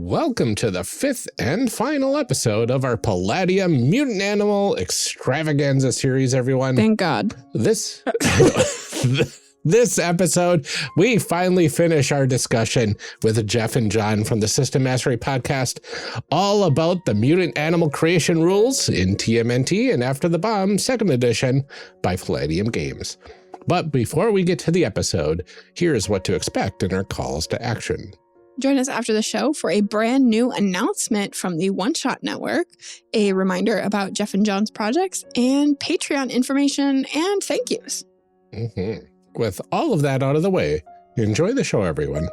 Welcome to the fifth and final episode of our Palladium Mutant Animal Extravaganza series, everyone. Thank God. This episode, we finally finish our discussion with Jef and Jon from the System Mastery Podcast, all about the mutant animal creation rules in TMNT and After the Bomb 2nd edition by Palladium Games. But before we get to the episode, here's what to expect in our calls to action. Join us after the show for a brand new announcement from the One Shot Network, a reminder about Jef and Jon's projects, and Patreon information and thank yous. With all of that out of the way, enjoy the show, everyone.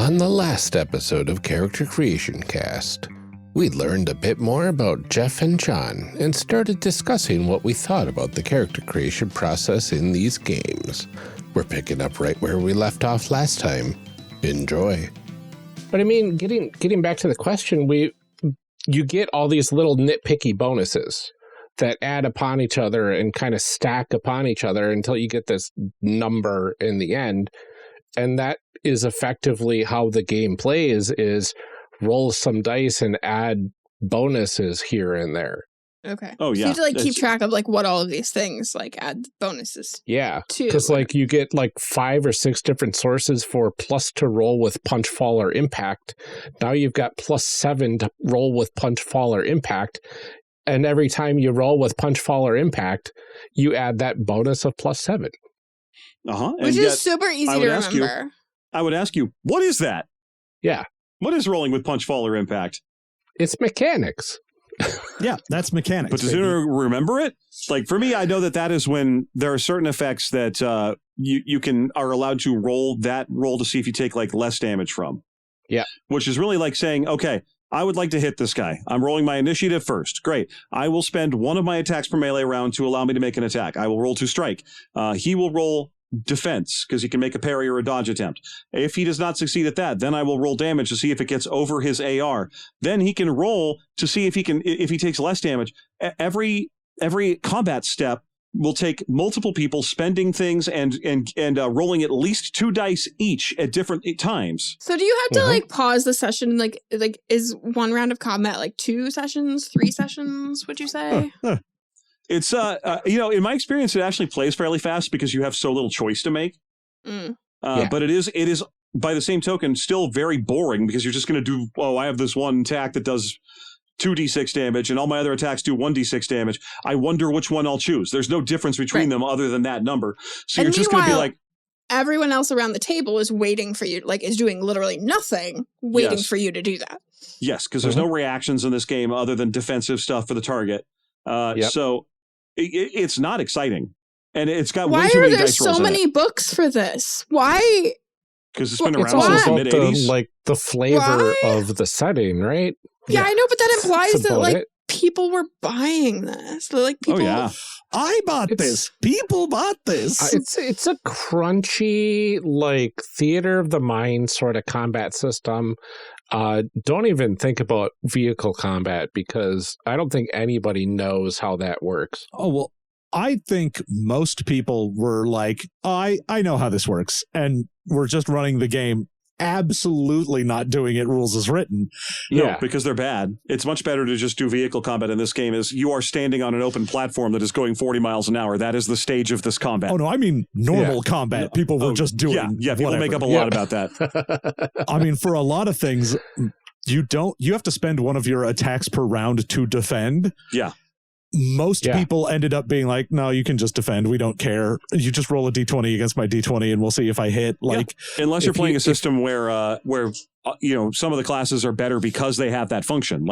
On the last episode of Character Creation Cast, we learned a bit more about Jef and Jon and started discussing what we thought about the character creation process in these games. We're picking up right where we left off last time. Enjoy. But I mean, getting back to the question, you get all these little nitpicky bonuses that add upon each other and kind of stack upon each other until you get this number in the end. And that is effectively how the game plays, is roll some dice and add bonuses here and there. Okay. Oh, yeah. So you have to keep track of what all of these things add bonuses. Yeah. To. Because you get 5 or 6 different sources for plus to roll with punch, fall, or impact. Now you've got +7 to roll with punch, fall, or impact. And every time you roll with punch, fall, or impact, you add that bonus of +7. Which is super easy to remember. I would ask you, what is that? Yeah. What is rolling with punch, fall, or impact? It's mechanics. Yeah, that's mechanics. But does anyone remember it? For me, I know that is when there are certain effects that you are allowed to roll to see if you take less damage from. Yeah. Which is really saying, okay, I would like to hit this guy. I'm rolling my initiative first. Great. I will spend one of my attacks per melee round to allow me to make an attack. I will roll to strike. He will roll defense because he can make a parry or a dodge attempt. If he does not succeed at that, then I will roll damage to see if it gets over his AR. Then he can roll to see if he takes less damage. Every combat step will take multiple people spending things and rolling at least 2 dice each at different times. So do you have to pause the session? Is one round of combat 2 sessions, 3 sessions, would you say? It's, in my experience, it actually plays fairly fast because you have so little choice to make. But it is, by the same token, still very boring because you're just going to do, I have this one attack that does 2d6 damage and all my other attacks do 1d6 damage. I wonder which one I'll choose. There's no difference between them other than that number. So you're just going to be everyone else around the table is waiting for you, is doing literally nothing, waiting for you to do that. Yes, because there's no reactions in this game other than defensive stuff for the target. So it's not exciting, and it's got way too many dice rolls. Why are there so many books for this? Why? Because it's been around since the mid-'80s. The flavor of the setting, right? Yeah, I know, but that implies that people were buying this. People. Oh yeah, I bought this. People bought this. It's a crunchy theater of the mind sort of combat system. Don't even think about vehicle combat because I don't think anybody knows how that works. Oh, well, I think most people were I know how this works. And we're just running the game, absolutely not doing it rules as written. No, because they're bad. It's much better to just do vehicle combat in this game as you are standing on an open platform that is going 40 miles an hour. That is the stage of this combat. Oh, no, I mean normal combat. People were just doing people make up a lot about that. I mean, for a lot of things, you have to spend one of your attacks per round to defend. Yeah. Most people ended up being no, you can just defend. We don't care. You just roll a d20 against my d20 and we'll see if I hit. Unless you're playing a system where some of the classes are better because they have that function.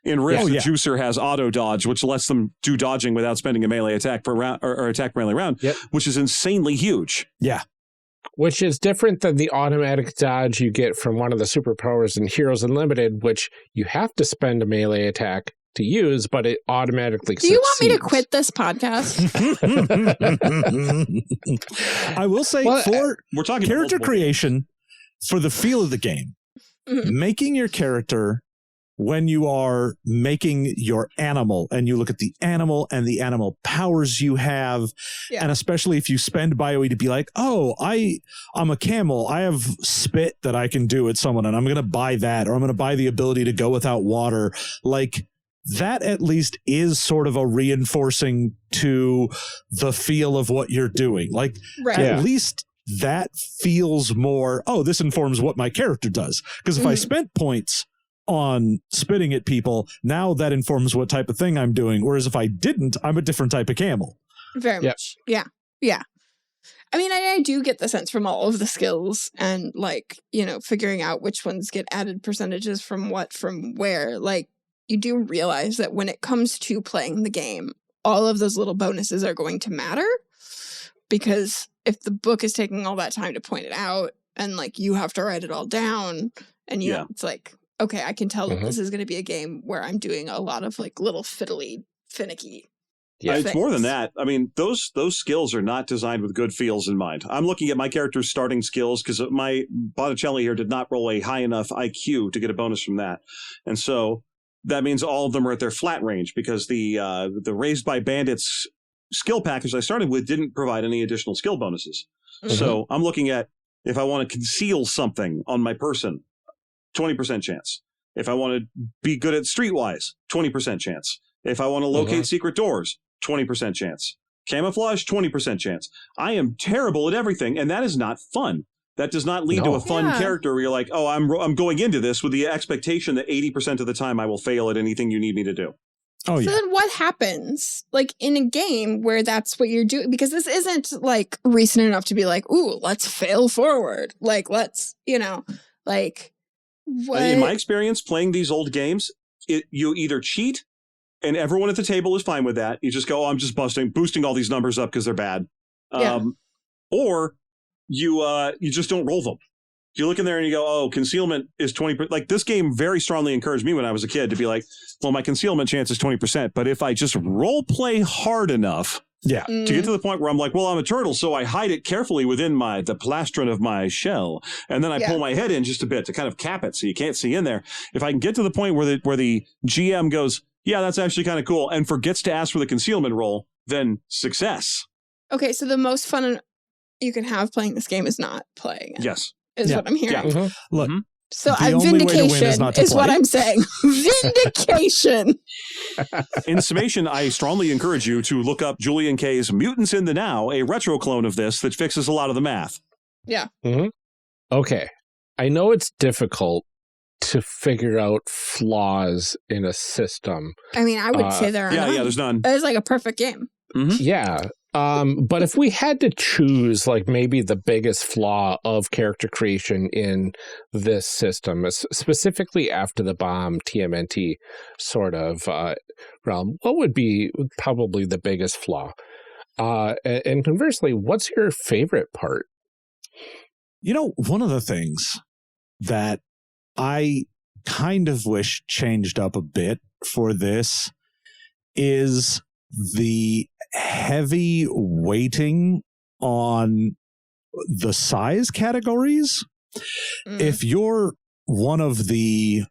In Rift, the Juicer has auto dodge, which lets them do dodging without spending a melee attack per round or attack per melee round, which is insanely huge. Yeah. Which is different than the automatic dodge you get from one of the superpowers in Heroes Unlimited, which you have to spend a melee attack to use, but it automatically Do you want me to quit this podcast? I will say we're talking character creation for the feel of the game, making your character when you are making your animal and you look at the animal and the animal powers you have, and especially if you spend BioE to be like, oh, I'm a camel, I have spit that I can do at someone and I'm going to buy that, or I'm going to buy the ability to go without water. Like, that at least is sort of a reinforcing to the feel of what you're doing. Like, at least that feels more, oh, this informs what my character does. Because if I spent points on spitting at people, now that informs what type of thing I'm doing. Whereas if I didn't, I'm a different type of camel. Very much. Yeah. Yeah. I mean, I do get the sense from all of the skills and, like, you know, figuring out which ones get added percentages from what, from where. Like, you do realize that when it comes to playing the game, all of those little bonuses are going to matter, because if the book is taking all that time to point it out and, like, you have to write it all down, and you know, it's like, okay, I can tell that this is going to be a game where I'm doing a lot of, like, little fiddly, finicky it's more than that. I mean, those skills are not designed with good feels in mind. I'm looking at my character's starting skills because my Botticelli here did not roll a high enough IQ to get a bonus from that. And so that means all of them are at their flat range, because the Raised by Bandits skill package I started with didn't provide any additional skill bonuses. So I'm looking at, if I want to conceal something on my person, 20% chance. If I want to be good at streetwise, 20% chance. If I want to locate secret doors, 20% chance. Camouflage, 20% chance. I am terrible at everything, and that is not fun. That does not lead to a fun character where you're like, oh, I'm going into this with the expectation that 80% of the time I will fail at anything you need me to do. Oh, so then what happens, like, in a game where that's what you're doing? Because this isn't, like, recent enough to be like, ooh, let's fail forward. Like, let's, you know, like, what? In my experience playing these old games, you either cheat, and everyone at the table is fine with that. You just go, oh, I'm just boosting all these numbers up because they're bad. Or you just don't roll them. You look in there and you go, oh, concealment is 20%. Like, this game very strongly encouraged me when I was a kid to be like, well, my concealment chance is 20%. But if I just role play hard enough to get to the point where I'm like, well, I'm a turtle, so I hide it carefully within the plastron of my shell. And then I pull my head in just a bit to kind of cap it so you can't see in there. If I can get to the point where the GM goes, yeah, that's actually kind of cool, and forgets to ask for the concealment roll, then success. Okay, so the most fun you can have playing this game is not playing it. Yes. Is what I'm hearing. Yeah. Look, so vindication is what I'm saying. Vindication. In summation, I strongly encourage you to look up Julian Kay's Mutants in the Now, a retro clone of this that fixes a lot of the math. Yeah. Okay. I know it's difficult to figure out flaws in a system. I mean, I would say there are none. Yeah, there's none. It's like a perfect game. Yeah. But if we had to choose, like, maybe the biggest flaw of character creation in this system, specifically after the bomb TMNT sort of realm, what would be probably the biggest flaw? And conversely, what's your favorite part? You know, one of the things that I kind of wish changed up a bit for this is the heavy weighting on the size categories. If you're one of the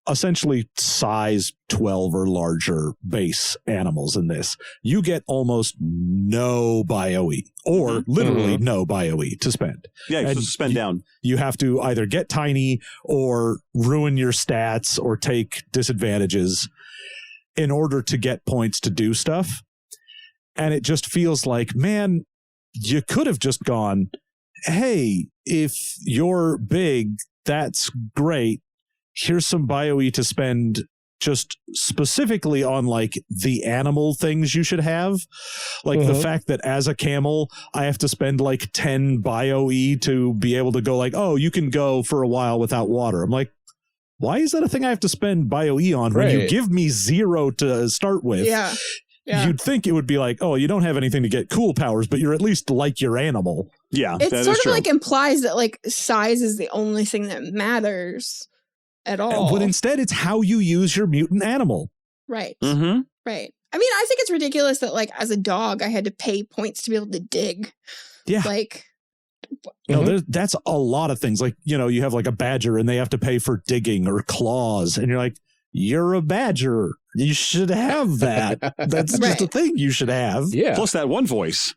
essentially size 12 or larger base animals in this, you get almost no BioE, or literally no BioE to spend. Yeah, you're supposed to spend down. You have to either get tiny or ruin your stats or take disadvantages in order to get points to do stuff. And it just feels like, man, you could have just gone, hey, if you're big, that's great. Here's some BioE to spend just specifically on, like, the animal things you should have. Like the fact that as a camel, I have to spend like 10 BioE to be able to go like, oh, you can go for a while without water. I'm like, why is that a thing I have to spend BioE on when you give me 0 to start with? Yeah. you'd think it would be like, oh, you don't have anything to get cool powers, but you're at least like your animal. Yeah, It that sort is of true. like implies that like size is the only thing that matters at all. But instead, it's how you use your mutant animal. Right. Mm-hmm. Right. I mean, I think it's ridiculous that like as a dog, I had to pay points to be able to dig. Yeah. Like, No, that's a lot of things. Like, you know, you have like a badger and they have to pay for digging or claws. And you're like, you're a badger. You should have that. That's just a thing you should have. Yeah. Plus that one voice.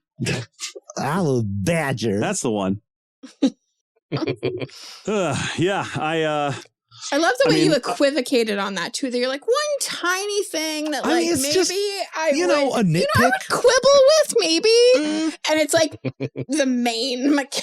I'm a badger. That's the one. Yeah, I love the way mean, you equivocated on that too. That you're like one tiny thing that I like mean, it's maybe just, I you know, would, a nitpick. I would quibble with maybe, and it's like the main like.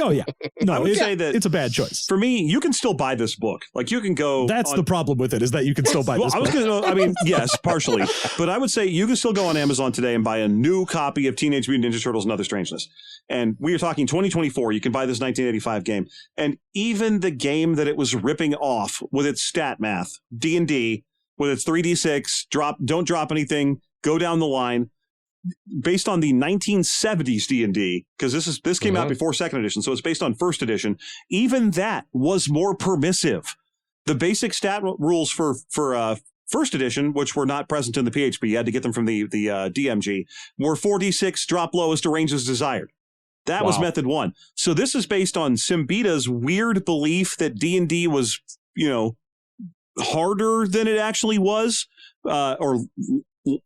Oh, yeah. No, I would say that it's a bad choice. for me, you can still buy this book. Like you can go. That's the problem with it, is that you can still buy this I was book. going to. I mean, yes, partially, but I would say you can still go on Amazon today and buy a new copy of Teenage Mutant Ninja Turtles and Other Strangeness. And we are talking 2024. You can buy this 1985 game, and even the game that it was ripping off with its stat math, D&D, with its 3d6, don't drop anything, go down the line. Based on the 1970s D&D, because this came out before second edition, so it's based on first edition. Even that was more permissive. The basic stat rules for first edition, which were not present in the PHP, you had to get them from the DMG, were 4d6, drop lowest to range as desired. That was method one. So this is based on Simbita's weird belief that D&D was, you know, harder than it actually was, or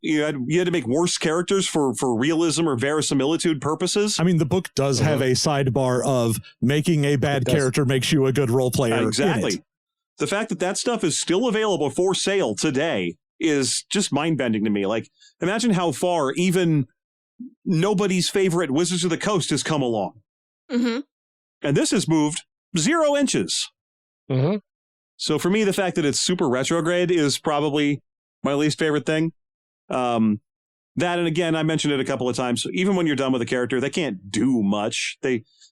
you had to make worse characters for realism or verisimilitude purposes. I mean, the book does have a sidebar of making a bad character makes you a good role player. Exactly. The fact that stuff is still available for sale today is just mind-bending to me. Like, imagine how far even nobody's favorite Wizards of the Coast has come along. Mm-hmm. And this has moved 0 inches. Mm-hmm. So for me, the fact that it's super retrograde is probably my least favorite thing. That, and again, I mentioned it a couple of times, even when you're done with a character, they can't do much.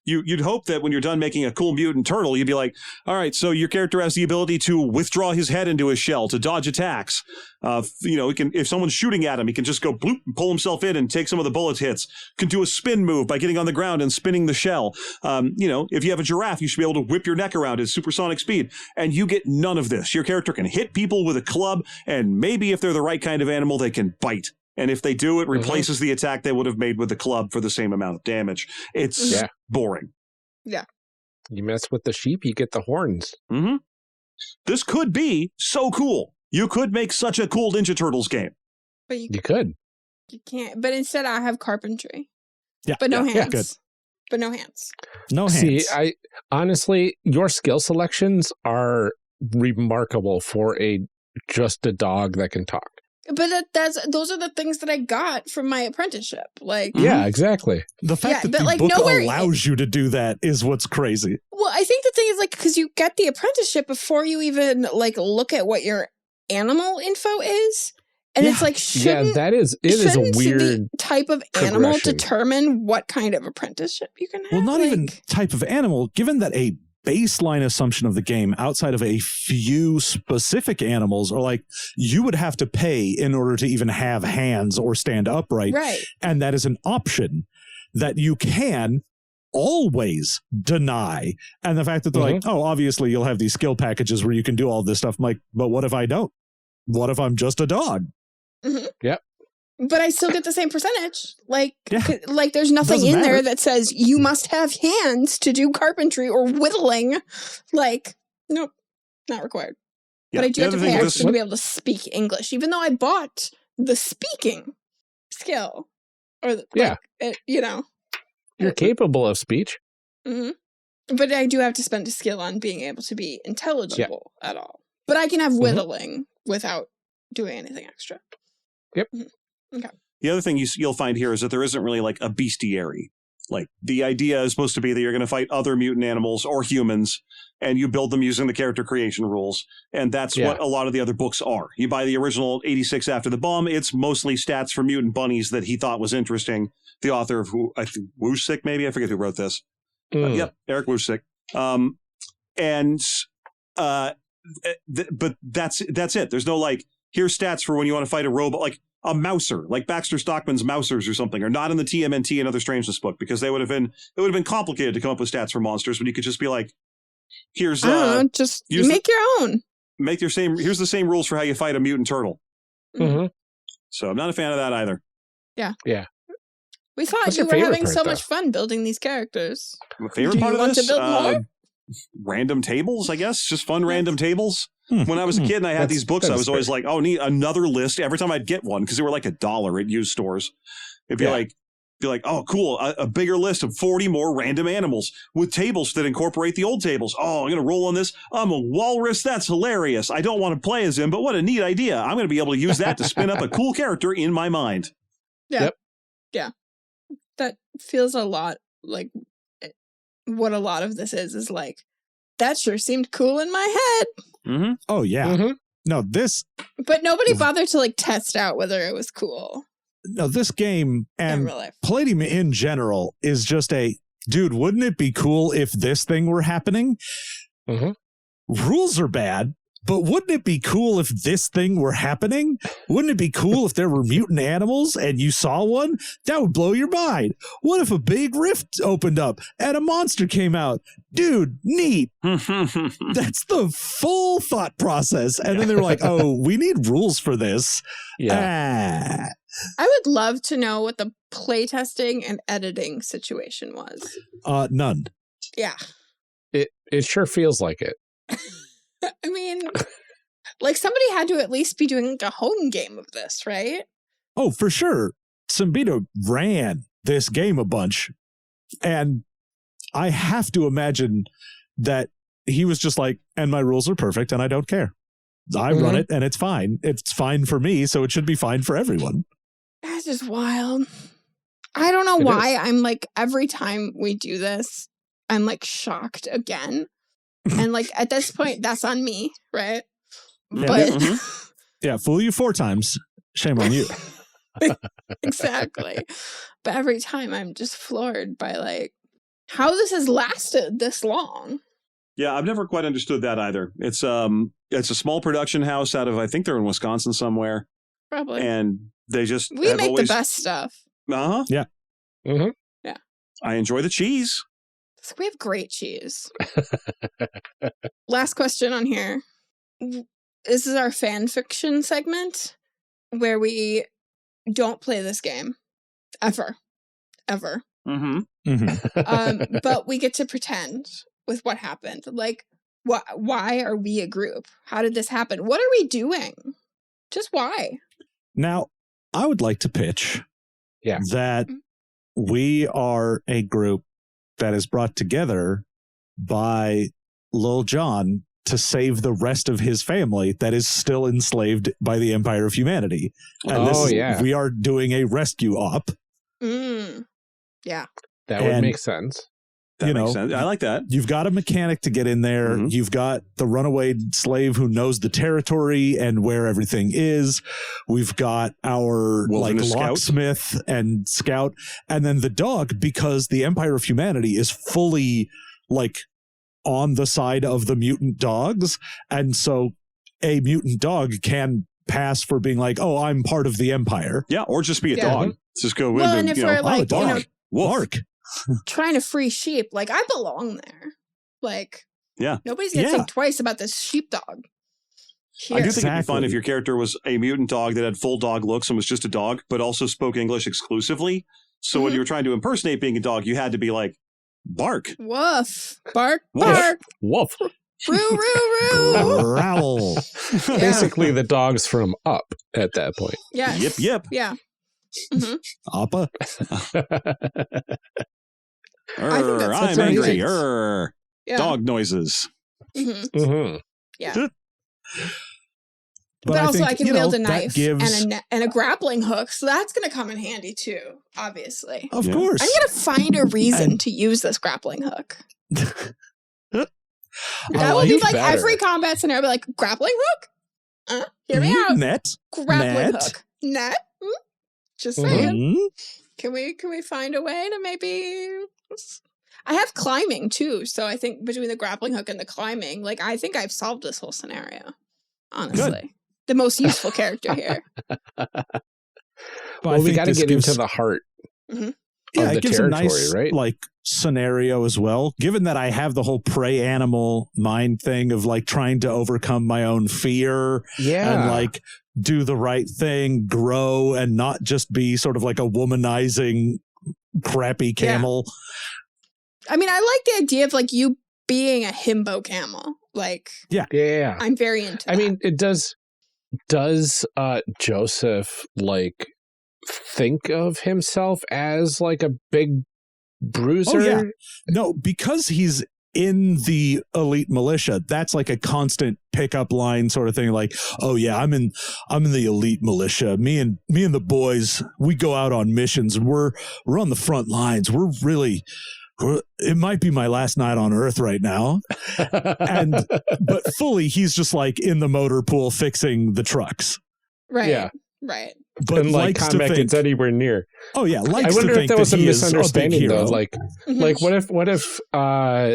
You'd hope that when you're done making a cool mutant turtle, you'd be like, all right, so your character has the ability to withdraw his head into his shell to dodge attacks. You know, he can, if someone's shooting at him, he can just go bloop, pull himself in and take some of the bullets hits. Can do a spin move by getting on the ground and spinning the shell. You know, if you have a giraffe, you should be able to whip your neck around at supersonic speed. And you get none of this. Your character can hit people with a club, and maybe if they're the right kind of animal, they can bite. And if they do, it replaces the attack they would have made with the club for the same amount of damage. It's boring. Yeah. You mess with the sheep, you get the horns. Mm-hmm. This could be so cool. You could make such a cool Ninja Turtles game. But You could. You can't. But instead, I have carpentry. Yeah. But no Yeah, hands. good. But no hands. No hands. See, I honestly, your skill selections are remarkable for just a dog that can talk. But those are the things that I got from my apprenticeship. Like, Yeah, exactly. The fact that but, the like, book nowhere- allows you to do that is what's crazy. well, I think the thing is like because you get the apprenticeship before you even like look at what your animal info is, and it's like shouldn't It is a shouldn't weird the type of animal progression. determine what kind of apprenticeship you can have? Well, not Like, even type of animal, given that a baseline assumption of the game outside of a few specific animals are like you would have to pay in order to even have hands or stand upright. right. And that is an option that you can always deny. And the fact that they're like, oh, obviously you'll have these skill packages where you can do all this stuff. I'm like, but what if I don't? What if I'm just a dog? Mhm. Yep. But I still get the same percentage. Like, Yeah. like there's nothing Doesn't in there matter. that says you must have hands to do carpentry or whittling. Like, nope, not required. Yeah. But I do The have to other pay thing extra to be able to speak English, even though I bought the speaking skill. Or Yeah. you know. You're capable of speech. hmm But I do have to spend a skill on being able to be intelligible at all. But I can have whittling without doing anything extra. Yep. The other thing you'll find here is that there isn't really like a bestiary. Like the idea is supposed to be that you're going to fight other mutant animals or humans, and you build them using the character creation rules. And that's what a lot of the other books are. You buy the original 86 After the Bomb. It's mostly stats for mutant bunnies that he thought was interesting. The author of who I think Wusick, maybe I forget who wrote this. Yep, Eric Wusick. But that's it. There's no like here's stats for when you want to fight a robot. Like a Mouser, like Baxter Stockman's Mousers or something, or not in the TMNT and Other Strangeness book, because it would have been complicated to come up with stats for monsters when you could just be like, here's just make your own. Here's the same rules for how you fight a mutant turtle. Mm-hmm. So I'm not a fan of that either. Yeah. Yeah. We thought What's you your were favorite having part, so though? much fun building these characters. My favorite Do part you of want this, to build more? random tables, I guess. Just fun random tables. When I was a kid and I had That's- these books, I that's was always like, oh, need another list. Every time I'd get one, because they were like $1 at used stores. It'd be like, oh, cool, a bigger list of 40 more random animals with tables that incorporate the old tables. Oh, I'm going to roll on this. I'm a walrus. That's hilarious. I don't want to play as him, but what a neat idea. I'm going to be able to use that to spin up a cool character in my mind. Yeah. Yep. Yeah. That feels a lot like what a lot of this is like, that sure seemed cool in my head. Mm-hmm. Oh, yeah. Mm-hmm. No, this But nobody bothered to like test out whether it was cool this game in and real life. Palladium in general is just dude, wouldn't it be cool if this thing were happening? Mhm. Rules are bad, but wouldn't it be cool if this thing were happening? Wouldn't it be cool if there were mutant animals and you saw one? That would blow your mind. What if a big rift opened up and a monster came out? Dude, neat. That's the full thought process. And then they were like, oh, we need rules for this. Yeah. I would love to know what the playtesting and editing situation was. None. Yeah. It sure feels like it. I mean, like somebody had to at least be doing like a home game of this, right? Oh, for sure. Simbito ran this game a bunch. And I have to imagine that he was just like, and my rules are perfect and I don't care. I run it and it's fine. It's fine for me, so it should be fine for everyone. That's just wild. I don't know why I'm like, every time we do this, I'm like shocked again. And like at this point, that's on me, right? Yeah. But Yeah, fool you 4 times. Shame on you. exactly. But every time I'm just floored by like how this has lasted this long. Yeah, I've never quite understood that either. It's a small production house out of, I think they're in Wisconsin somewhere. Probably. And they just We make the best stuff. Uh-huh. Yeah. Mm-hmm. Yeah. I enjoy the cheese. We have great cheese. Last question on here. This is our fan fiction segment where we don't play this game ever. Mm-hmm. But we get to pretend with what happened. Like, why are we a group? How did this happen? What are we doing? Just why? Now, I would like to pitch Yeah. that we are a group that is brought together by Lil Jon to save the rest of his family that is still enslaved by the Empire of Humanity. And we are doing a rescue op. Yeah. That would make sense. That makes sense. I like that. You've got a mechanic to get in there. Mm-hmm. You've got the runaway slave who knows the territory and where everything is. We've got our Wilderness scout. locksmith and scout. And then the dog, because the Empire of Humanity is fully on the side of the mutant dogs. And so a mutant dog can pass for being like, oh, I'm part of the Empire. Yeah, or just be a dog. Just go Well, in and if we're like, dog. Mark. trying to free sheep, like I belong there. Like, yeah, nobody's gonna think twice about this sheepdog. I do think it'd be fun if your character was a mutant dog that had full dog looks and was just a dog, but also spoke English exclusively. So when you were trying to impersonate being a dog, you had to be like, bark. Woof. Bark, Woof. bark. Woof. Roo, roo, roo. Growl. Basically the dogs from Up at that point. Yeah. Yip, yip. Yeah. Mm-hmm. Appa. I'm angry. Yeah. Dog noises. Mm-hmm. Mm-hmm. Yeah. But also, I can wield a knife gives... and a grappling hook, so that's going to come in handy too, obviously. Of course. I'm going to find a reason to use this grappling hook. That will be like every combat scenario, I'll be like, grappling hook? Hear me out. Net. Grappling hook. Net? Just saying. Can we find a way to maybe... I have climbing too, so I think between the grappling hook and the climbing, I think I've solved this whole scenario. Honestly. Good. The most useful character here. But Well, we got to get into the heart Mhm. yeah, of the it gives a territory, nice right? like scenario as well. Given that I have the whole prey animal mind thing of like trying to overcome my own fear Yeah. and like do the right thing, grow, and not just be sort of like a womanizing crappy camel. I mean, I like the idea of like you being a himbo camel. Like, Yeah. I'm very into that. I mean, it does Joseph like think of himself as like a big bruiser? Oh, yeah. No, because he's in the elite militia, that's like a constant pickup line sort of thing. Like, oh yeah, I'm in the elite militia. Me and the boys, we go out on missions and we're on the front lines. It might be my last night on Earth right now. But fully, he's just like in the motor pool fixing the trucks. right. Yeah. Right. But And like likes to combat think, gets anywhere near. oh yeah, I likes wonder to if think that was a he is a big misunderstanding though. hero. Like what if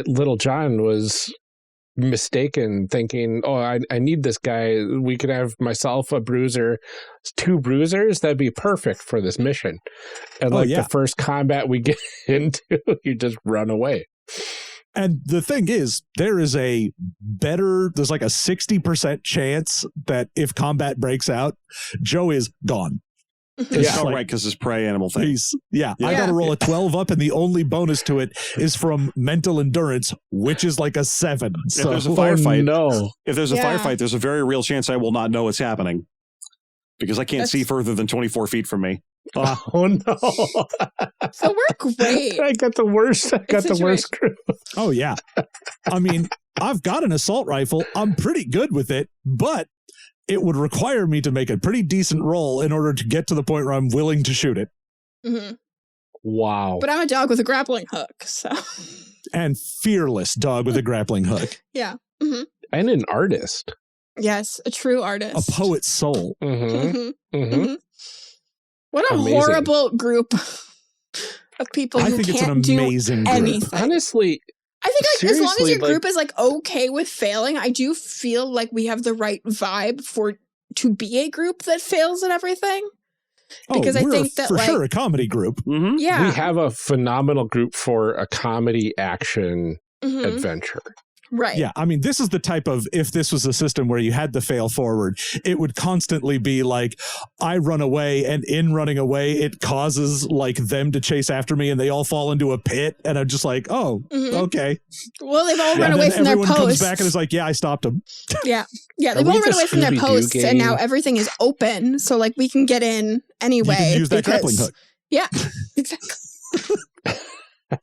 Little John was mistaken, thinking, oh, I need this guy. We could have myself, a bruiser, 2 bruisers. That'd be perfect for this mission. And Oh, like yeah. the first combat we get into, you just run away. And the thing is, there's like a 60% chance that if combat breaks out, Joe is gone. It's Yeah. not right because it's prey animal thing. I Yeah. got to roll a 12 up, and the only bonus to it is from mental endurance, which is like a 7. So there's a firefight, no. If there's a Yeah. firefight, there's a very real chance I will not know what's happening because I can't see further than 24 feet from me. Oh no. So we're great. I got the worst. Group. oh yeah, I mean, I've got an assault rifle. I'm pretty good with it, but it would require me to make a pretty decent roll in order to get to the point where I'm willing to shoot it. hmm Wow. But I'm a dog with a grappling hook, so And fearless dog with a grappling hook, yeah. hmm And an artist. Yes, a true artist. a poet's soul. Mm-hmm. Mhm. Mm-hmm. Mhm. What a Amazing. horrible group of people I who think it's an can't do amazing group. anything. Honestly, I think like, as long as seriously, your group is like okay with failing, I do feel like we have the right vibe to be a group that fails at everything. Because I we're think that, for like- sure a comedy group. Mm-hmm. Yeah. we have a phenomenal group for a comedy action Mhm. adventure. Right. Yeah, I mean, this is the type of, if this was a system where you had to fail forward, it would constantly be like, I run away, and in running away, it causes like them to chase after me, and they all fall into a pit, and I'm just like, oh, Mhm. okay. Well, they've all And run then away from their everyone posts. comes back and is like, yeah, I stopped him. Yeah, Are they've we all run the away from their Scooby-Doo posts, and now gang? everything is open, so like we can get in anyway. You can use that grappling because- hook. Yeah, exactly.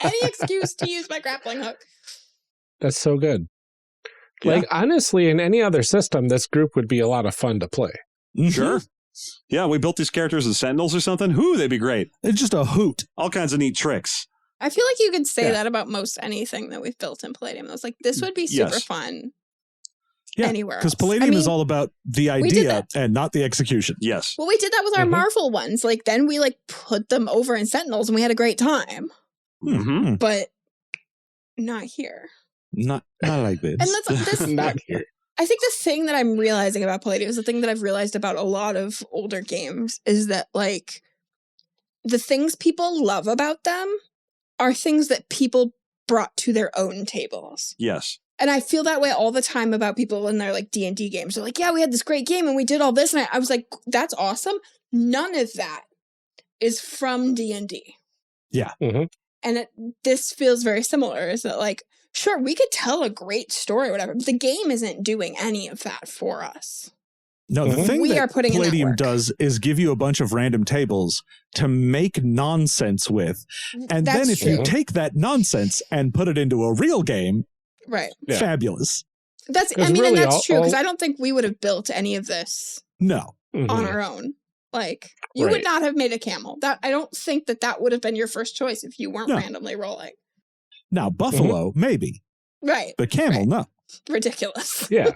Any excuse to use my grappling hook. That's so good. Yeah. Like, honestly, in any other system, this group would be a lot of fun to play. Mhm. Sure. Yeah, we built these characters as sentinels or something. Whoo, they'd be great. It's just a hoot. All kinds of neat tricks. I feel like you could say Yeah. that about most anything that we've built in Palladium. I was like, this would be super Yes. fun Yeah, anywhere because else. Palladium I is mean, all about the did idea that. and not the execution. Yes. well, we did that with our Mhm. Marvel ones. Like, then we like put them over in Sentinels, and we had a great time. Mm-hmm. But not here. Not like this. And that's this. Not here. I think the thing that I'm realizing about Palladium is the thing that I've realized about a lot of older games is that, like, the things people love about them are things that people brought to their own tables. Yes. And I feel that way all the time about people in their, like, D&D games. They're like, yeah, we had this great game and we did all this. And I was like, that's awesome. None of that is from D&D. Yeah. Mhm. And this feels very similar. Is that, like, sure, we could tell a great story or whatever, but the game isn't doing any of that for us. No, the Mhm. thing We that are putting in that Palladium work. does is give you a bunch of random tables to make nonsense with. And That's then if true. you take that nonsense and put it into a real game, Right. Yeah. fabulous. That's, 'Cause I mean, really and that's all- true, because all- I don't think we would have built any of this No. Mhm. on our own. Like, you would Right. not have made a camel. That I don't think that would have been your first choice if you weren't No. randomly rolling. Now, Buffalo, maybe. Right. The camel, Right. no. Ridiculous. Yeah.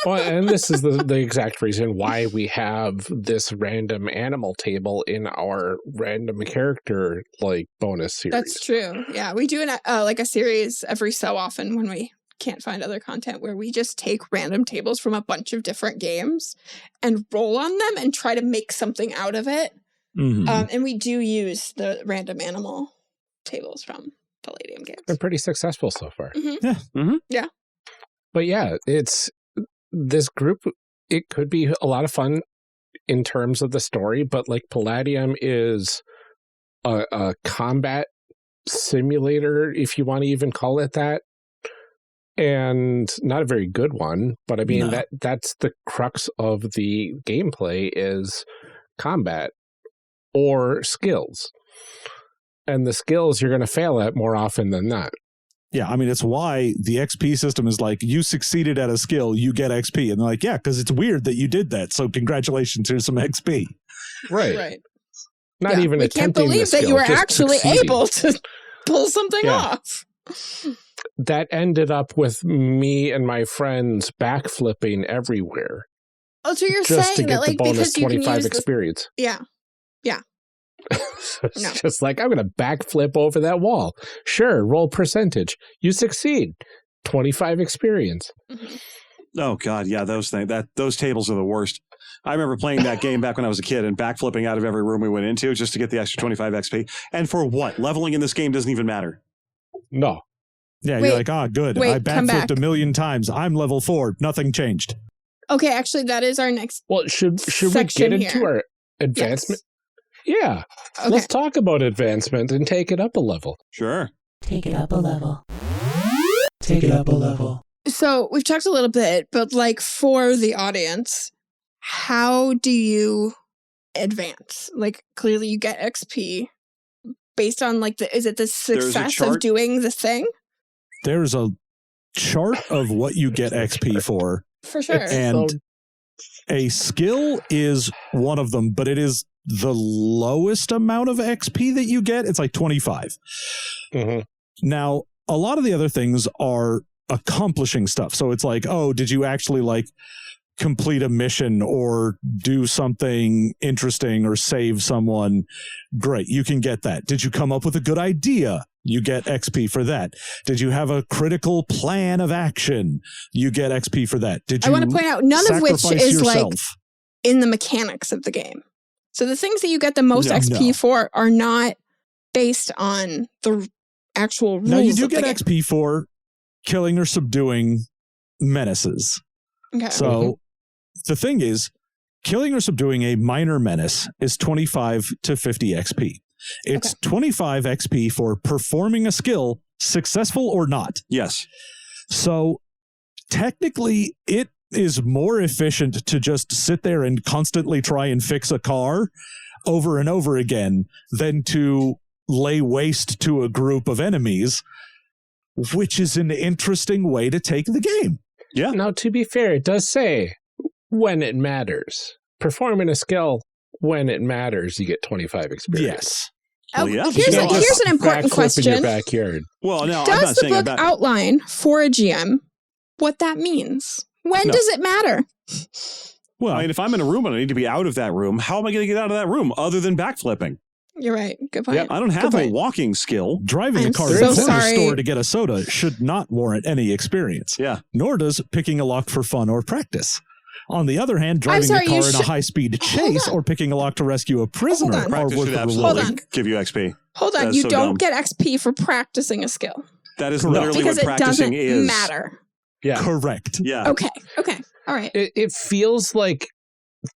Well, and this is the exact reason why we have this random animal table in our random character like bonus series. That's true. Yeah, we do like a series every so often when we can't find other content where we just take random tables from a bunch of different games and roll on them and try to make something out of it And we do use the random animal tables from Palladium games. Been pretty successful so far. Yeah. But yeah, it's this group. It could be a lot of fun in terms of the story, but like Palladium is a combat simulator, if you want to even call it that, and not a very good one. But I mean that's the crux of the gameplay is combat or skills, and the skills you're going to fail at more often than not. Yeah, I mean, it's why the XP system is like, you succeeded at a skill, you get XP. And they're like, yeah, because it's weird that you did that. So congratulations, here's some XP. Right. Not even we attempting can't believe the skill, that you were just actually succeeding. able to pull something off. That ended up with me and my friends backflipping everywhere. Oh, so you're just to saying get that, like, the bonus because you can 25 use experience. Yeah. It's No. just like, I'm going to backflip over that wall. Sure, roll percentage. You succeed. 25 experience. Oh God, yeah, those tables are the worst. I remember playing that game back when I was a kid and backflipping out of every room we went into just to get the extra 25 XP. And for what? Leveling in this game doesn't even matter. No. Yeah, Wait, you're like, good. wait, I come back. backflipped a million times. I'm level 4. Nothing changed. Okay, actually, that is our next. Well, should we section get into here. our advancement? Yes. Yeah. Okay. Let's talk about advancement and take it up a level. Sure. Take it up a level. Take it up a level. So we've talked a little bit, but like for the audience, how do you advance? Like clearly you get XP based on like is it the success of doing the thing? There's a chart of what you get XP for. For sure. And a skill is one of them, but it is the lowest amount of XP that you get. It's like 25. Now, a lot of the other things are accomplishing stuff. So it's like, oh, did you actually like complete a mission or do something interesting or save someone? Great, you can get that. Did you come up with a good idea? You get XP for that. Did you have a critical plan of action? You get XP for that. Did you I want to point out none of which is yourself? like in the mechanics of the game. So the things that you get the most XP for are not based on the actual rules. No, you do of get the game. XP for killing or subduing menaces. Okay. So the thing is, killing or subduing a minor menace is 25 to 50 XP. It's 25 XP for performing a skill, successful or not. Yes. So technically, it is more efficient to just sit there and constantly try and fix a car over and over again than to lay waste to a group of enemies, which is an interesting way to take the game. Yeah. Now, to be fair, it does say when it matters. Performing a skill when it matters, you get 25 experience. Yes. Well, yeah. Here's an important question. In your backyard. Well, no, I'm Does not the saying book about outline for a GM what that means? When does it matter? Well, I mean, if I'm in a room and I need to be out of that room, how am I going to get out of that room other than backflipping? You're right. Good point. Yeah, I don't have a walking skill. Driving a car to the corner store to get a soda should not warrant any experience. Yeah. Nor does picking a lock for fun or practice. On the other hand, driving a car in a high-speed chase or picking a lock to rescue a prisoner are Practice worth should the absolutely reward. give you XP. Hold on. That's You so don't dumb. get XP for practicing a skill. That is literally Because what it doesn't practicing is. matter. Yeah. Correct. Yeah. Okay. All right. It feels like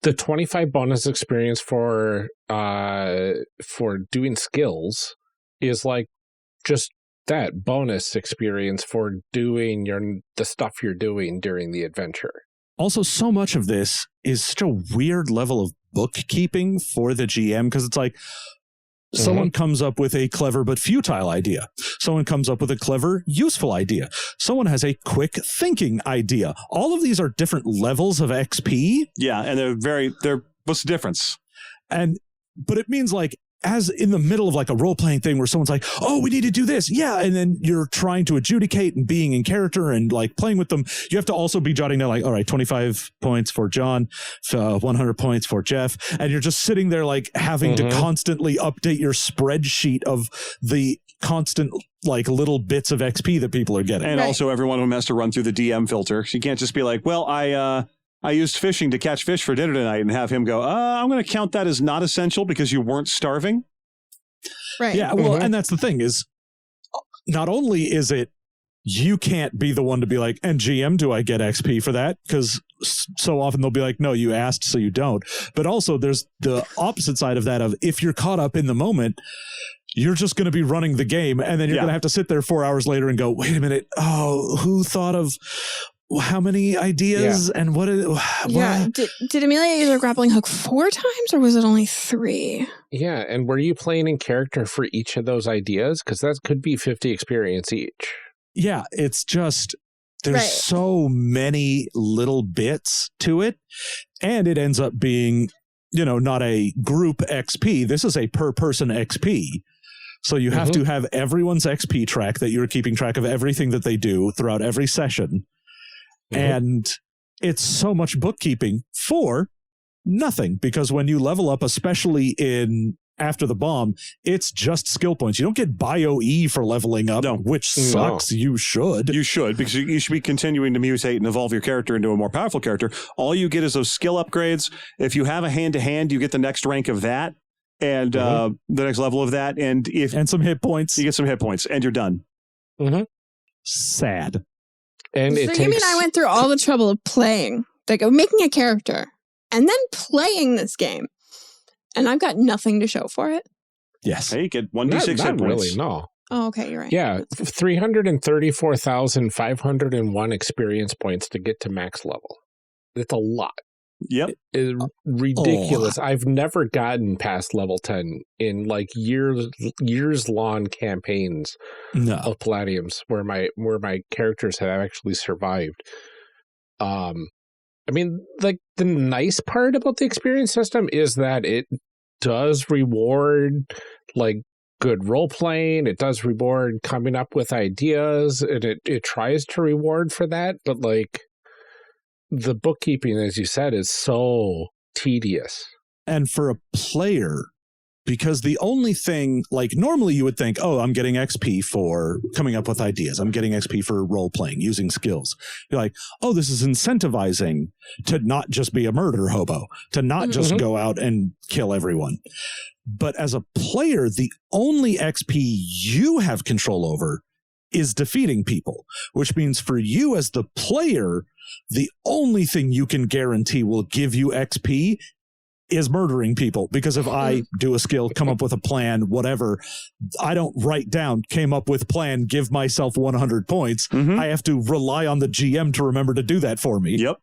the 25 bonus experience for doing skills is like just that bonus experience for doing the stuff you're doing during the adventure. Also, so much of this is such a weird level of bookkeeping for the GM, because it's like someone comes up with a clever but futile idea. Someone comes up with a clever, useful idea. Someone has a quick thinking idea. All of these are different levels of XP. Yeah, and what's the difference? But it means like, as in the middle of like a role-playing thing where someone's like, oh, we need to do this. Yeah. And then you're trying to adjudicate and being in character and like playing with them. You have to also be jotting down like, all right, 25 points for John, 100 points for Jeff. And you're just sitting there like having to constantly update your spreadsheet of the constant like little bits of XP that people are getting. And also every one of them has to run through the DM filter. You can't just be like, well, I I used fishing to catch fish for dinner tonight and have him go, I'm going to count that as not essential because you weren't starving. Right. Yeah, well, and that's the thing is, not only is it, you can't be the one to be like, and GM, do I get XP for that? Because so often they'll be like, no, you asked, so you don't. But also there's the opposite side of that of if you're caught up in the moment, you're just going to be running the game. And then you're going to have to sit there 4 hours later and go, wait a minute. Oh, who thought of how many ideas and what? Yeah. Did Amelia use her grappling hook 4 times or was it only 3? Yeah. And were you playing in character for each of those ideas? Because that could be 50 experience each. Yeah, it's just, there's so many little bits to it, and it ends up being, not a group XP. This is a per person XP. So you have to have everyone's XP track, that you're keeping track of everything that they do throughout every session. And it's so much bookkeeping for nothing, because when you level up, especially in After the Bomb, it's just skill points. You don't get Bio E for leveling up, which sucks. No. You should, because you should be continuing to mutate and evolve your character into a more powerful character. All you get is those skill upgrades. If you have a hand-to-hand, you get the next rank of that and the next level of that. And some hit points. You get some hit points and you're done. Sad. And so you mean I went through all the trouble of playing, like of making a character and then playing this game, and I've got nothing to show for it? Yes. Hey, you get 1d6 hit points. Really, no. Oh, okay, you're right. Yeah, 334,501 experience points to get to max level. It's a lot. Yep. It's ridiculous. I've never gotten past level 10 in like years-long campaigns of Palladiums where my characters have actually survived. I mean, like, the nice part about the experience system is that it does reward, like, good role-playing. It does reward coming up with ideas, and it tries to reward for that, but, like, the bookkeeping, as you said, is so tedious. And for a player, because the only thing, like, normally you would think, oh, I'm getting XP for coming up with ideas. I'm getting XP for role-playing, using skills. You're like, oh, this is incentivizing to not just be a murder hobo, to not just go out and kill everyone. But as a player, the only XP you have control over is defeating people, which means for you as the player, the only thing you can guarantee will give you XP is murdering people. Because if I do a skill, come up with a plan, whatever, I don't write down, came up with plan, give myself 100 points. I have to rely on the GM to remember to do that for me. Yep.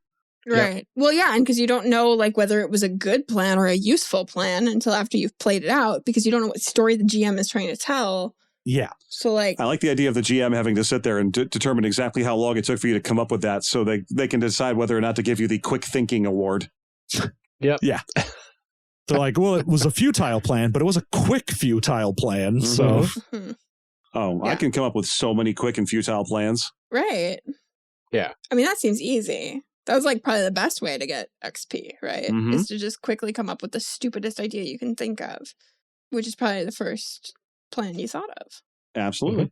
Right. Yep. Well, yeah, and because you don't know, like, whether it was a good plan or a useful plan until after you've played it out, because you don't know what story the GM is trying to tell. Yeah. So, like, I like the idea of the GM having to sit there and determine exactly how long it took for you to come up with that, so they can decide whether or not to give you the quick thinking award. Yep. Yeah. They're like, well, it was a futile plan, but it was a quick futile plan. So, I can come up with so many quick and futile plans. Right. Yeah. I mean, that seems easy. That was like probably the best way to get XP, right? Is to just quickly come up with the stupidest idea you can think of, which is probably the first plan you thought of. Absolutely.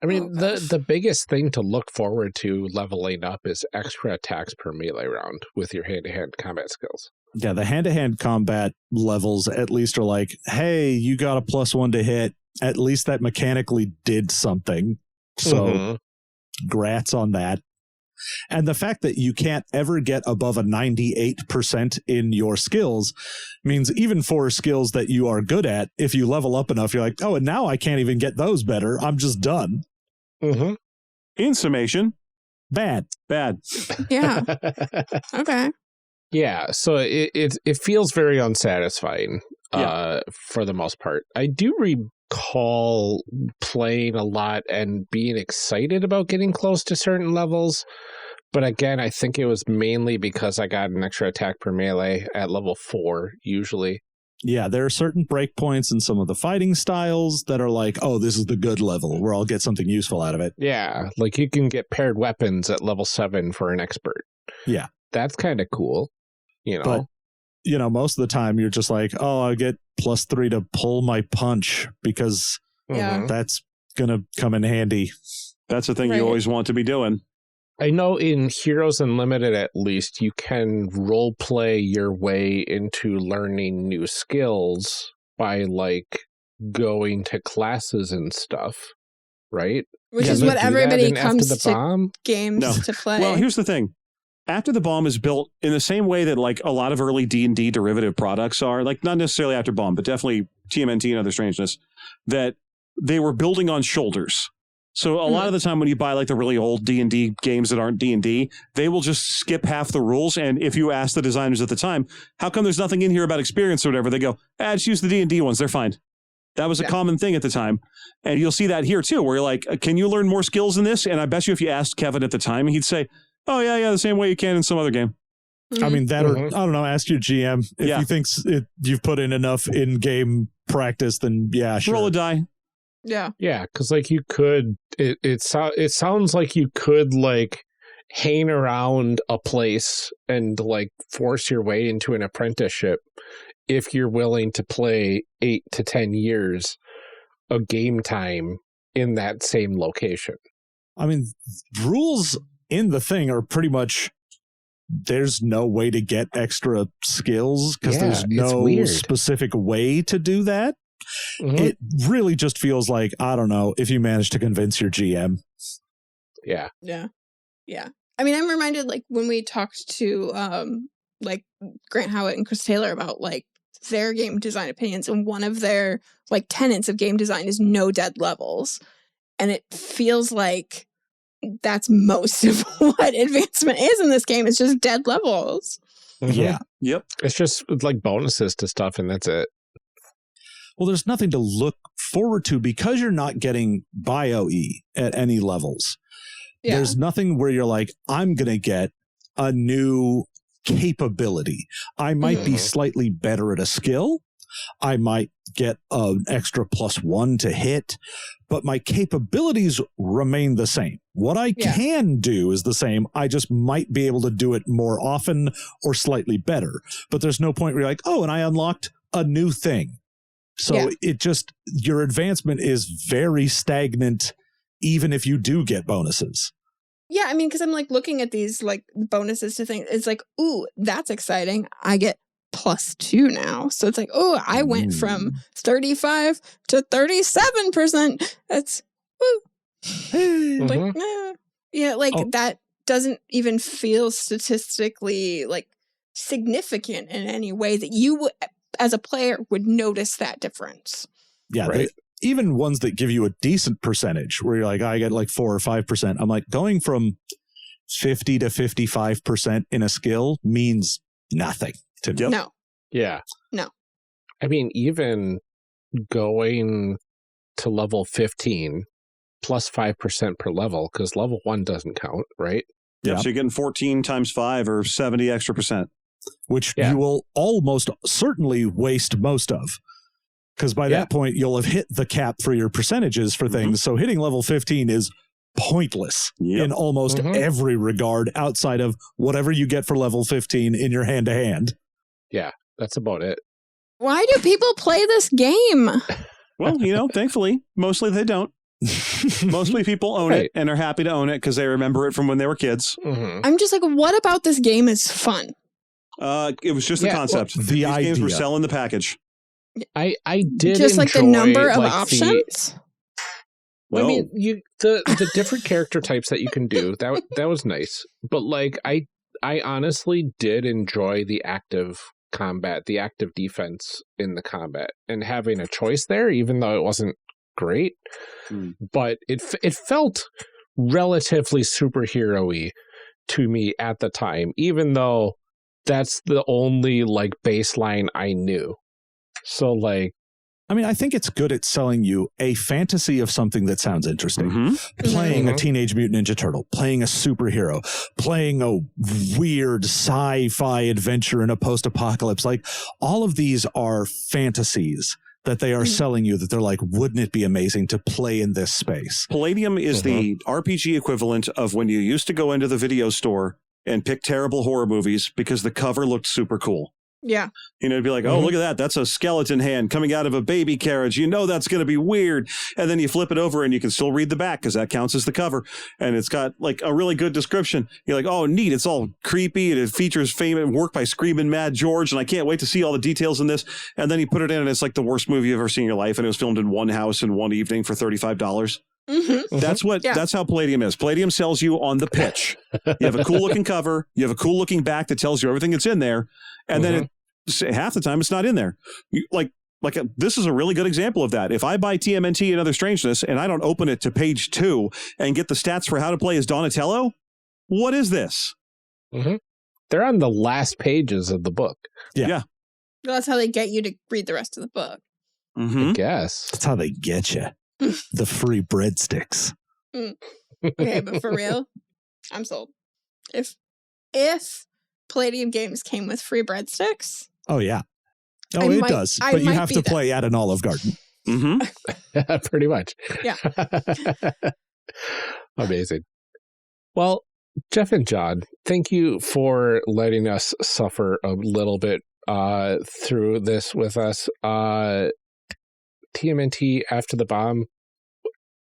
I mean, the biggest thing to look forward to leveling up is extra attacks per melee round with your hand-to-hand combat skills. Yeah, the hand-to-hand combat levels at least are like, hey, you got a +1 to hit. At least that mechanically did something. So, grats on that. And the fact that you can't ever get above a 98% in your skills means even for skills that you are good at, if you level up enough, you're like, oh, and now I can't even get those better. I'm just done. In summation, bad. Yeah. Okay. Yeah, so it feels very unsatisfying for the most part. I do recall playing a lot and being excited about getting close to certain levels, but again, I think it was mainly because I got an extra attack per melee at level 4 usually. Yeah, there are certain breakpoints in some of the fighting styles that are like, oh, this is the good level where I'll get something useful out of it. Yeah, like you can get paired weapons at level 7 for an expert. Yeah. That's kind of cool, you know. But, you know, most of the time you're just like, oh, I get +3 to pull my punch because that's going to come in handy. That's the thing you always want to be doing. I know in Heroes Unlimited, at least, you can role play your way into learning new skills by like going to classes and stuff, right? Which Can is you what do that everybody in After comes the to Bomb? games No. to play. Well, here's the thing. After the Bomb is built in the same way that like a lot of early D&D derivative products are, like not necessarily After Bomb, but definitely TMNT and Other Strangeness, that they were building on shoulders. So a lot of the time when you buy like the really old D&D games that aren't D&D, they will just skip half the rules. And if you ask the designers at the time, how come there's nothing in here about experience or whatever? They go, just use the D&D ones. They're fine. That was a common thing at the time. And you'll see that here too, where you're like, can you learn more skills in this? And I bet you if you asked Kevin at the time, he'd say, oh yeah, the same way you can in some other game. Mm-hmm. I mean, that or, I don't know, ask your GM. If he thinks you've put in enough in-game practice, then yeah, sure. Roll a die. Yeah. Yeah, because like you could, it sounds like you could like hang around a place and like force your way into an apprenticeship if you're willing to play 8 to 10 years of game time in that same location. I mean, rules in the thing are pretty much, there's no way to get extra skills because there's no specific way to do that. Mm-hmm. It really just feels like, I don't know, if you manage to convince your GM. Yeah. I mean, I'm reminded like when we talked to like Grant Howitt and Chris Taylor about like their game design opinions, and one of their like tenets of game design is no dead levels. And it feels like that's most of what advancement is in this game. It's just dead levels. Mm-hmm. Yeah. Yep. It's just like bonuses to stuff and that's it. Well, there's nothing to look forward to because you're not getting bio-E at any levels. Yeah. There's nothing where you're like, I'm going to get a new capability. I might be slightly better at a skill. I might get an extra +1 to hit, but my capabilities remain the same. What I can do is the same. I just might be able to do it more often or slightly better. But there's no point where you're like, oh, and I unlocked a new thing. So it just, your advancement is very stagnant, even if you do get bonuses. Yeah, I mean, because I'm like looking at these like bonuses to things. It's like, ooh, that's exciting. I get +2 now. So it's like, oh, I went from 35 to 37%. That's woo. Like, yeah, like that doesn't even feel statistically like significant in any way that you as a player would notice that difference. Yeah, right. Even ones that give you a decent percentage where you're like, I get like 4 or 5%. I'm like, going from 50 to 55% in a skill means nothing to me. No. Yeah. No. I mean, even going to level 15 plus 5% per level, because level 1 doesn't count, right? Yep. So you're getting 14 times 5 or 70 extra percent. Which you will almost certainly waste most of. Because by that point, you'll have hit the cap for your percentages for things. So hitting level 15 is pointless in almost every regard outside of whatever you get for level 15 in your hand-to-hand. Yeah, that's about it. Why do people play this game? Well, you know, thankfully, mostly they don't. Mostly people own it and are happy to own it because they remember it from when they were kids. I'm just like, what about this game is fun? It was just the concept. Well, These games were selling the package. I did just enjoy, like the number of like, options. I mean, the different character types that you can do, that was nice. But like I honestly did enjoy the active combat, the active defense in the combat, and having a choice there, even though it wasn't great. But it felt relatively superhero-y to me at the time, even though that's the only like baseline I knew. So like, I mean, I think it's good at selling you a fantasy of something that sounds interesting. Playing a Teenage Mutant Ninja Turtle, playing a superhero, playing a weird sci-fi adventure in a post-apocalypse. Like, all of these are fantasies that they are selling you, that they're like, wouldn't it be amazing to play in this space? Palladium is the RPG equivalent of when you used to go into the video store and pick terrible horror movies because the cover looked super cool. Yeah. It'd be like, oh, look at that. That's a skeleton hand coming out of a baby carriage. That's going to be weird. And then you flip it over and you can still read the back because that counts as the cover. And it's got like a really good description. You're like, oh, neat. It's all creepy. And it features famous work by Screamin' Mad George. And I can't wait to see all the details in this. And then you put it in and it's like the worst movie you've ever seen in your life. And it was filmed in one house in one evening for $35. That's how Palladium is. Palladium sells you on the pitch. You have a cool looking cover. You have a cool looking back that tells you everything that's in there. And then half the time it's not in there. This is a really good example of that. If I buy TMNT and Other Strangeness and I don't open it to page 2 and get the stats for how to play as Donatello, what is this? They're on the last pages of the book. Yeah. Well, that's how they get you to read the rest of the book. I guess. That's how they get you. The free breadsticks. Okay, but for real, I'm sold. If Palladium games came with free breadsticks. Oh, yeah. Oh, it does. But you have to play at an Olive Garden. Pretty much. Yeah. Amazing. Well, Jef and Jon, thank you for letting us suffer a little bit through this with us. TMNT After the Bomb,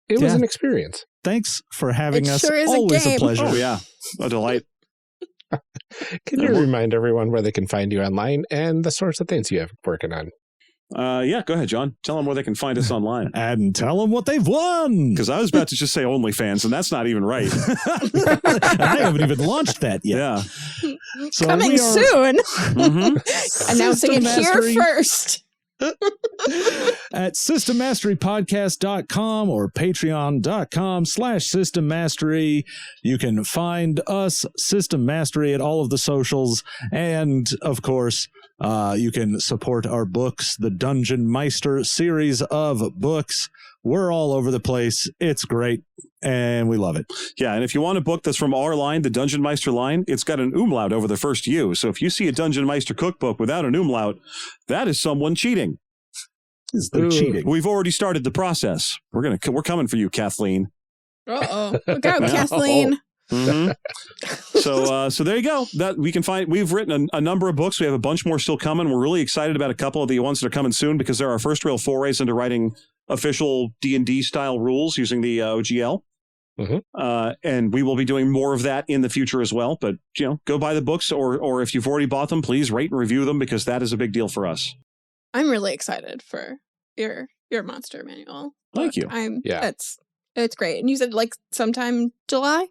it was an experience. Thanks for having us. Sure is always a pleasure. Oh, yeah. A delight. Can you remind everyone where they can find you online and the sorts of things you have working on? Yeah, go ahead, John. Tell them where they can find us online. And tell them what they've won. Because I was about to just say OnlyFans, and that's not even right. I haven't even launched that yet. Yeah. So coming soon. Announcing it here first. At systemmasterypodcast.com or patreon.com/systemmastery. You can find us, System Mastery, at all of the socials. And of course, you can support our books, the Düngeonmeister series of books. We're all over the place. It's great, and we love it. Yeah, and if you want a book that's from our line, the Düngeonmeister line, it's got an umlaut over the first U. So if you see a Düngeonmeister cookbook without an umlaut, that is someone cheating. They're cheating. We've already started the process. We're coming for you, Kathleen. Uh-oh. Look out, Kathleen. So there you go. That we can find. We've written a number of books. We have a bunch more still coming. We're really excited about a couple of the ones that are coming soon because they're our first real forays into writing official D&D style rules using the OGL. And we will be doing more of that in the future as well. But go buy the books, or if you've already bought them, please rate and review them because that is a big deal for us. I'm really excited for your monster manual. Thank you. It's great. And you said like sometime July?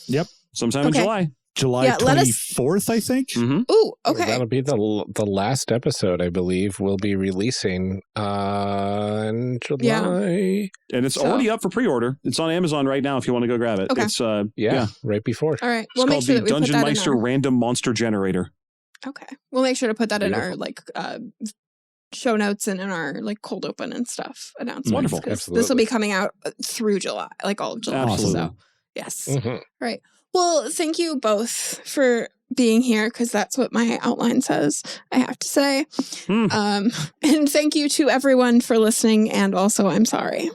Yep. Sometime in July. July 24th, I think. Ooh, okay. That'll be the last episode, I believe, we'll be releasing in July. Yeah. And it's already up for pre-order. It's on Amazon right now if you want to go grab it. Okay. It's right before. All right. We'll make sure that we put that in Düngeonmeister Random Monster Generator. Okay. We'll make sure to put that in our show notes and in our cold open and stuff announcements. Wonderful. This will be coming out through July, all of July. Absolutely. So, yes. Right. Well, thank you both for being here because that's what my outline says, I have to say. And thank you to everyone for listening. And also, I'm sorry.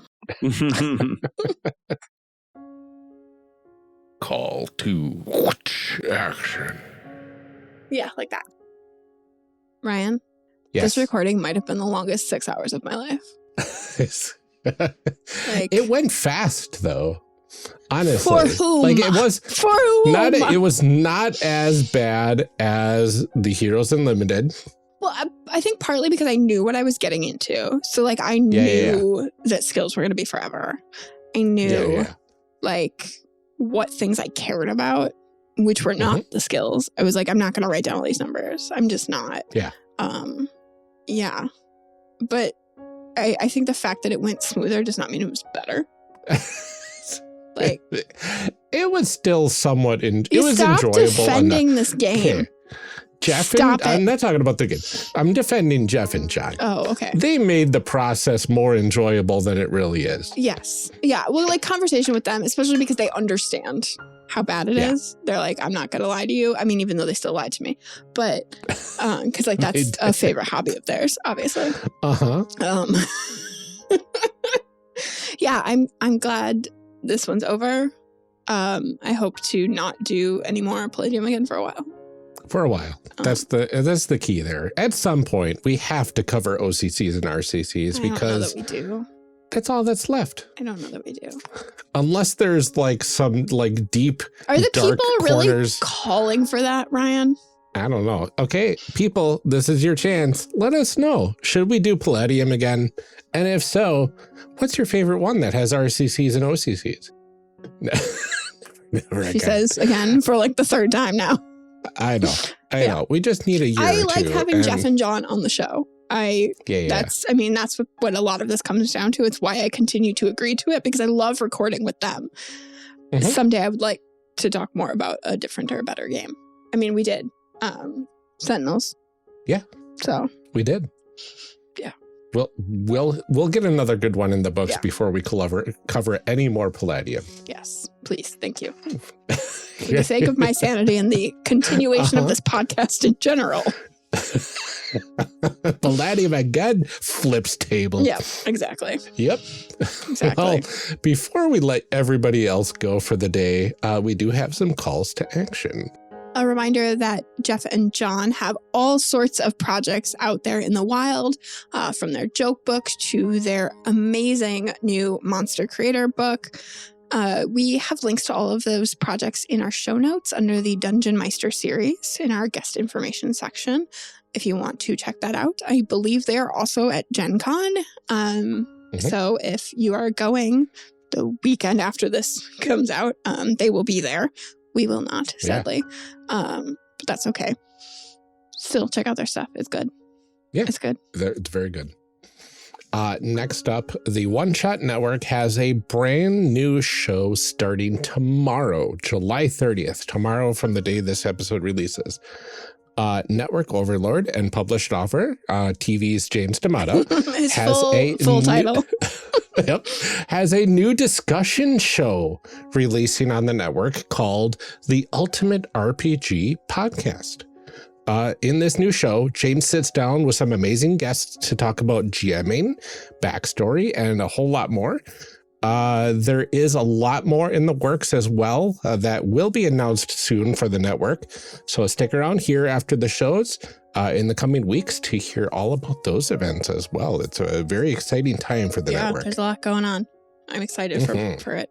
Call to action. Yeah, like that. Ryan? Yes. This recording might have been the longest 6 hours of my life. It went fast, though. Honestly, for whom? It was for whom? It was not as bad as the Heroes Unlimited. Well, I think partly because I knew what I was getting into. So I knew that skills were going to be forever. I knew what things I cared about, which were not the skills. I was like, I'm not going to write down all these numbers. I'm just not. Yeah. Yeah. But I think the fact that it went smoother does not mean it was better. It was still somewhat it was enjoyable. Defending this game. I'm not talking about the game. I'm defending Jef and Jon. Oh, okay. They made the process more enjoyable than it really is. Yes. Yeah. Well, conversation with them, especially because they understand how bad it is. They're like, I'm not going to lie to you. I mean, even though they still lied to me, but because that's a favorite hobby of theirs, obviously. Yeah, I'm glad this one's over. I hope to not do any more Palladium again for a while. For a while. That's the key there. At some point, we have to cover OCCs and RCCs because we do. That's all that's left. I don't know that we do. Unless there's like some like deep, Are the dark people really corners. calling for that, Ryan? I don't know. Okay, people, this is your chance. Let us know. Should we do Palladium again? And if so, what's your favorite one that has RCCs and OCCs? Never She again. says again for like the third time now. I know. We just need a year I or like two. having Jef and Jon on the show. Yeah. That's what a lot of this comes down to. It's why I continue to agree to it, because I love recording with them. Mhm. Someday I would like to talk more about a different or better game. I mean, we did Sentinels. Yeah. So We did. Yeah. We'll get another good one in the books before we cover any more Palladium. yes, please, thank you. For the sake of my sanity and the continuation of this podcast in general. Palladium again flips table. Yeah, exactly. Yep. Exactly. Well, before we let everybody else go for the day, we do have some calls to action. A reminder that Jef and Jon have all sorts of projects out there in the wild, from their joke book to their amazing new monster creator book. We have links to all of those projects in our show notes under the Düngeonmeister series in our guest information section. If you want to check that out, I believe they are also at Gen Con. So if you are going the weekend after this comes out, they will be there. We will not, sadly. But that's okay. Still check out their stuff. It's good. Yeah. It's good. It's very good. Next up, the One Shot Network has a brand new show starting tomorrow, July 30th, tomorrow from the day this episode releases. Network overlord and published author, TV's James D'Amato, His has full title. Yep, has a new discussion show releasing on the network called The Ultimate RPG Podcast. In this new show, James sits down with some amazing guests to talk about GMing, backstory, and a whole lot more. There is a lot more in the works as well that will be announced soon for the network. So stick around here after the shows in the coming weeks to hear all about those events as well. It's a very exciting time for the network. There's a lot going on. I'm excited for it.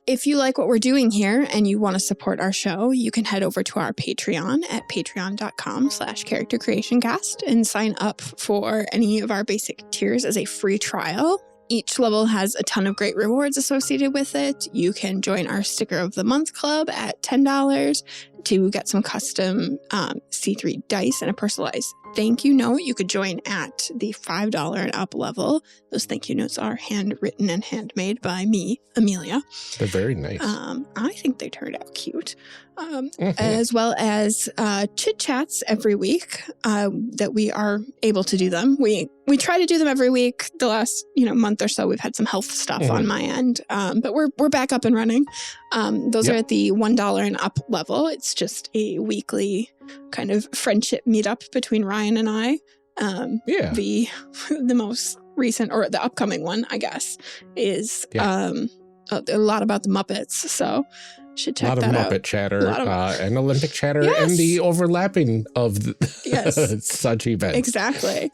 If you like what we're doing here and you want to support our show, you can head over to our Patreon at patreon.com/charactercreationcast and sign up for any of our basic tiers as a free trial. Each level has a ton of great rewards associated with it. You can join our Sticker of the Month Club at $10 to get some custom C3 dice and a personalized thank you note. You could join at the $5 and up level. Those thank you notes are handwritten and handmade by me, Amelia. They're very nice. I think they turned out cute. As well as chit chats every week that we are able to do them. We try to do them every week. The last month or so, we've had some health stuff on my end, but we're back up and running. Those are at the $1 and up level. It's just a weekly kind of friendship meetup between Ryan and I. The most recent, or the upcoming one, I guess, is a lot about the Muppets. So should check that out. A lot of Muppet chatter and Olympic chatter and the overlapping of such events. Exactly.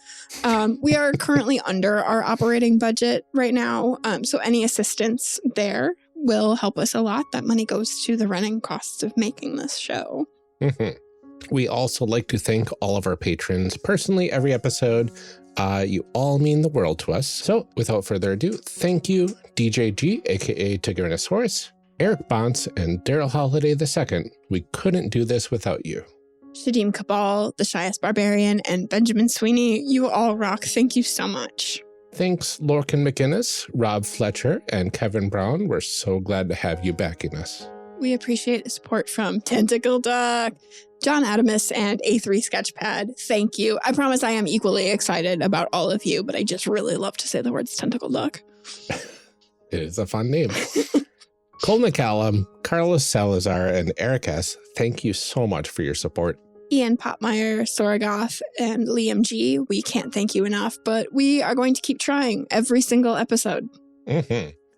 We are currently under our operating budget right now. So any assistance there will help us a lot. That money goes to the running costs of making this show. We also like to thank all of our patrons personally every episode. You all mean the world to us. So without further ado, thank you, DJ G, aka Tyrannosaurus, Eric Bonce, and Daryl Holiday II. We couldn't do this without you. Shadim Cabal, the Shyest Barbarian, and Benjamin Sweeney, you all rock. Thank you so much. Thanks, Lorcan McGinnis, Rob Fletcher, and Kevin Brown. We're so glad to have you backing us. We appreciate the support from Tentacle Duck, John Adamus, and A3 Sketchpad. Thank you. I promise I am equally excited about all of you, but I just really love to say the words Tentacle Duck. It is a fun name. Cole McCallum, Carlos Salazar, and Eric S., thank you so much for your support. Ian Popmeyer, Soragoth, and Liam G., we can't thank you enough, but we are going to keep trying every single episode.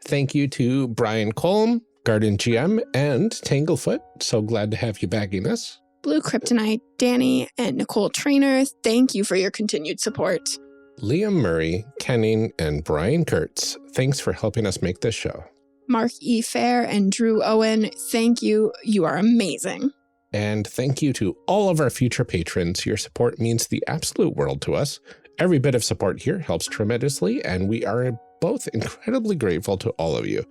Thank you to Brian Colm, Garden GM, and Tanglefoot. So glad to have you backing us. Blue Kryptonite, Danny, and Nicole Trainer, thank you for your continued support. Liam Murray, Kenning, and Brian Kurtz, thanks for helping us make this show. Mark E. Fair and Drew Owen, thank you. You are amazing. And thank you to all of our future patrons. Your support means the absolute world to us. Every bit of support here helps tremendously, and we are both incredibly grateful to all of you.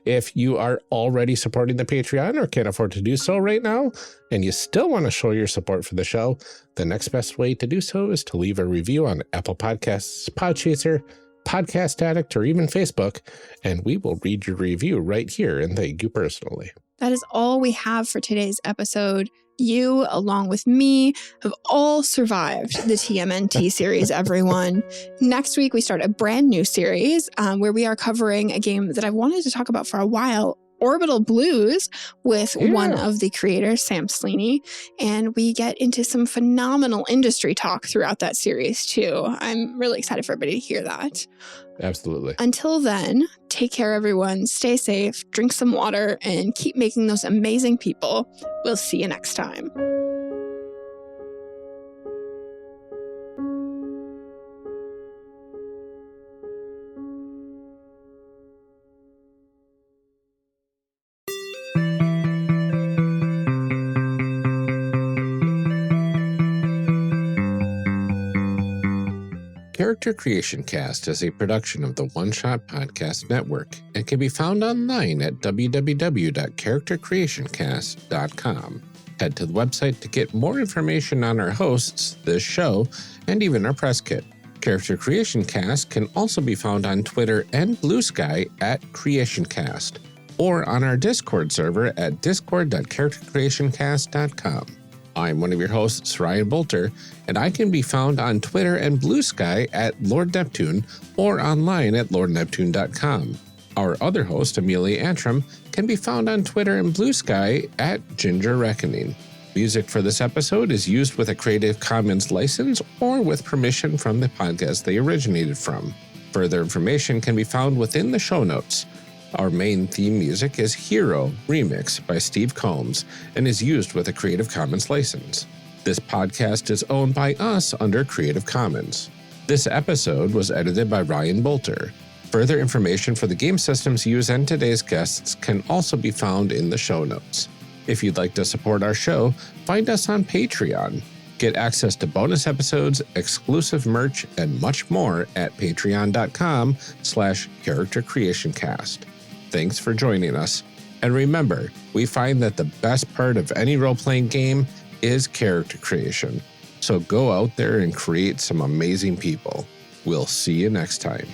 If you are already supporting the Patreon or can't afford to do so right now, and you still want to show your support for the show, the next best way to do so is to leave a review on Apple Podcasts, Podchaser, Podcast Addict, or even Facebook, and we will read your review right here and thank you personally. That is all we have for today's episode. You, along with me, have all survived the TMNT series, everyone. Next week, we start a brand new series where we are covering a game that I've wanted to talk about for a while, Orbital Blues, with one of the creators, Sam Sleeney. And we get into some phenomenal industry talk throughout that series, too. I'm really excited for everybody to hear that. Absolutely. Until then, take care, everyone. Stay safe, drink some water, and keep making those amazing people. We'll see you next time. Character Creation Cast is a production of the One Shot Podcast Network and can be found online at www.charactercreationcast.com. Head to the website to get more information on our hosts, this show, and even our press kit. Character Creation Cast can also be found on Twitter and Blue Sky at CreationCast, or on our Discord server at discord.charactercreationcast.com. I'm one of your hosts, Ryan Bolter, and I can be found on Twitter and Blue Sky at Lord Neptune or online at lordneptune.com. Our other host, Amelia Antrim, can be found on Twitter and Blue Sky at Ginger Reckoning. Music for this episode is used with a Creative Commons license or with permission from the podcast they originated from. Further information can be found within the show notes. Our main theme music is Hero Remix by Steve Combs and is used with a Creative Commons license. This podcast is owned by us under Creative Commons. This episode was edited by Ryan Bolter. Further information for the game systems used and today's guests can also be found in the show notes. If you'd like to support our show, find us on Patreon. Get access to bonus episodes, exclusive merch, and much more at patreon.com/charactercreationcast. Thanks for joining us. And remember, we find that the best part of any role-playing game is character creation. So go out there and create some amazing people. We'll see you next time.